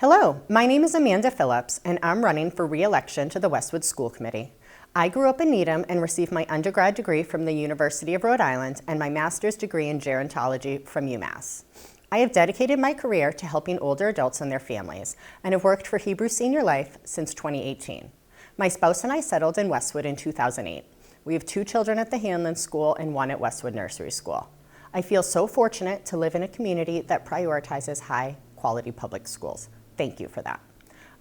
Hello, my name is Amanda Phillips, and I'm running for re-election to the Westwood School Committee. I grew up in Needham and received my undergrad degree from the University of Rhode Island and my master's degree in gerontology from UMass. I have dedicated my career to helping older adults and their families, and have worked for Hebrew Senior Life since 2018. My spouse and I settled in Westwood in 2008. We have 2 children at the Hanlon School and 1 at Westwood Nursery School. I feel so fortunate to live in a community that prioritizes high-quality public schools. Thank you for that.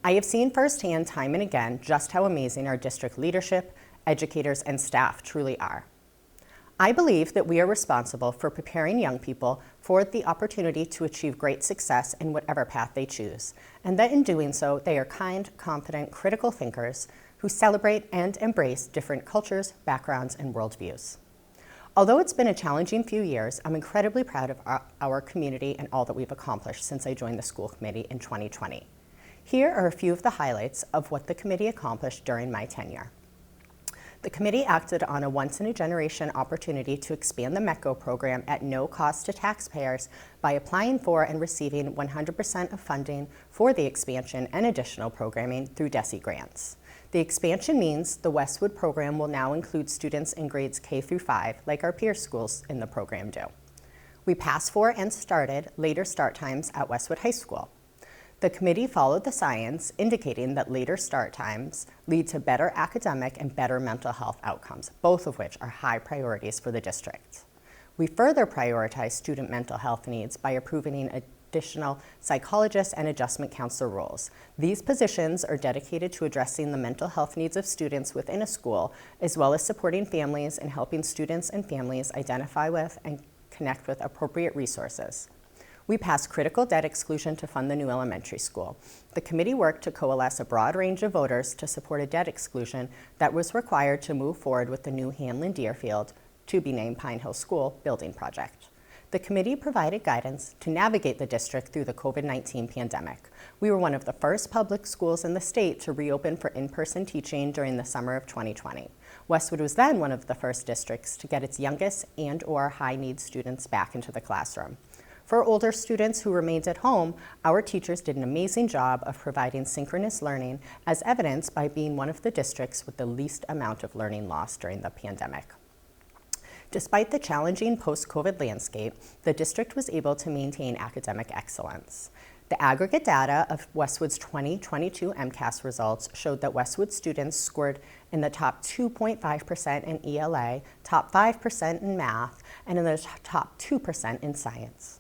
I have seen firsthand time and again just how amazing our district leadership, educators, and staff truly are. I believe that we are responsible for preparing young people for the opportunity to achieve great success in whatever path they choose, and that in doing so, they are kind, confident, critical thinkers who celebrate and embrace different cultures, backgrounds, and worldviews. Although it's been a challenging few years, I'm incredibly proud of our community and all that we've accomplished since I joined the school committee in 2020. Here are a few of the highlights of what the committee accomplished during my tenure. The committee acted on a once-in-a-generation opportunity to expand the METCO program at no cost to taxpayers by applying for and receiving 100% of funding for the expansion and additional programming through DESE grants. The expansion means the Westwood program will now include students in grades K through 5, like our peer schools in the program do. We passed for and started later start times at Westwood High School. The committee followed the science, indicating that later start times lead to better academic and better mental health outcomes, both of which are high priorities for the district. We further prioritize student mental health needs by approving additional psychologists and adjustment counselor roles. These positions are dedicated to addressing the mental health needs of students within a school, as well as supporting families and helping students and families identify with and connect with appropriate resources. We passed critical debt exclusion to fund the new elementary school. The committee worked to coalesce a broad range of voters to support a debt exclusion that was required to move forward with the new Hanlon Deerfield, to be named Pine Hill School, building project. The committee provided guidance to navigate the district through the COVID-19 pandemic. We were one of the first public schools in the state to reopen for in-person teaching during the summer of 2020. Westwood was then one of the first districts to get its youngest and/or high-need students back into the classroom. For older students who remained at home, our teachers did an amazing job of providing synchronous learning, as evidenced by being one of the districts with the least amount of learning loss during the pandemic. Despite the challenging post-COVID landscape, the district was able to maintain academic excellence. The aggregate data of Westwood's 2022 MCAS results showed that Westwood students scored in the top 2.5% in ELA, top 5% in math, and in the top 2% in science.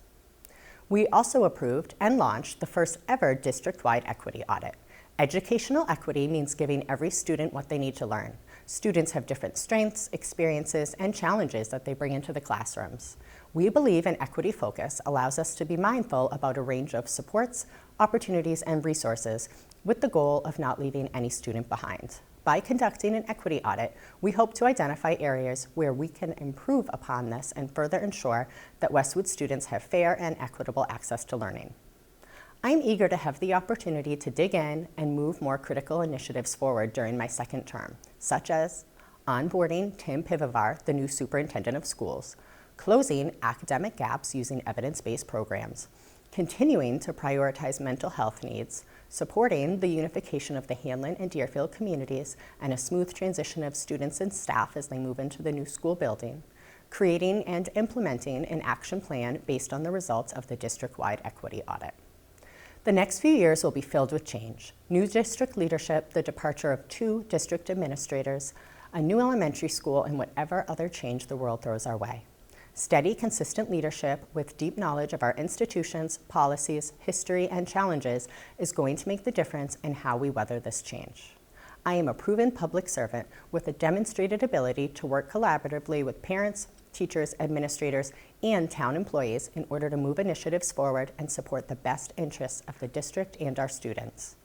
We also approved and launched the first ever district-wide equity audit. Educational equity means giving every student what they need to learn. Students have different strengths, experiences, and challenges that they bring into the classrooms. We believe an equity focus allows us to be mindful about a range of supports, opportunities, and resources with the goal of not leaving any student behind. By conducting an equity audit, we hope to identify areas where we can improve upon this and further ensure that Westwood students have fair and equitable access to learning. I'm eager to have the opportunity to dig in and move more critical initiatives forward during my second term, such as onboarding Tim Pivovar, the new superintendent of schools, closing academic gaps using evidence-based programs, continuing to prioritize mental health needs, supporting the unification of the Hanlon and Deerfield communities and a smooth transition of students and staff as they move into the new school building, creating and implementing an action plan based on the results of the district-wide equity audit. The next few years will be filled with change. New district leadership, the departure of 2 district administrators, a new elementary school, and whatever other change the world throws our way. Steady, consistent leadership with deep knowledge of our institutions, policies, history, and challenges is going to make the difference in how we weather this change. I am a proven public servant with a demonstrated ability to work collaboratively with parents, teachers, administrators, and town employees in order to move initiatives forward and support the best interests of the district and our students.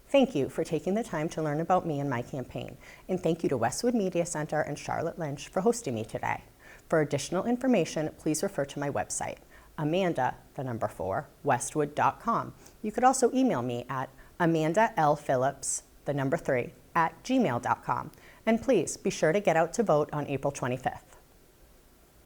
Thank you for taking the time to learn about me and my campaign, and thank you to Westwood Media Center and Charlotte Lynch for hosting me today. For additional information, please refer to my website, Amanda4Westwood.com. You could also email me at AmandaLPhillips3@gmail.com. And please be sure to get out to vote on April 25th.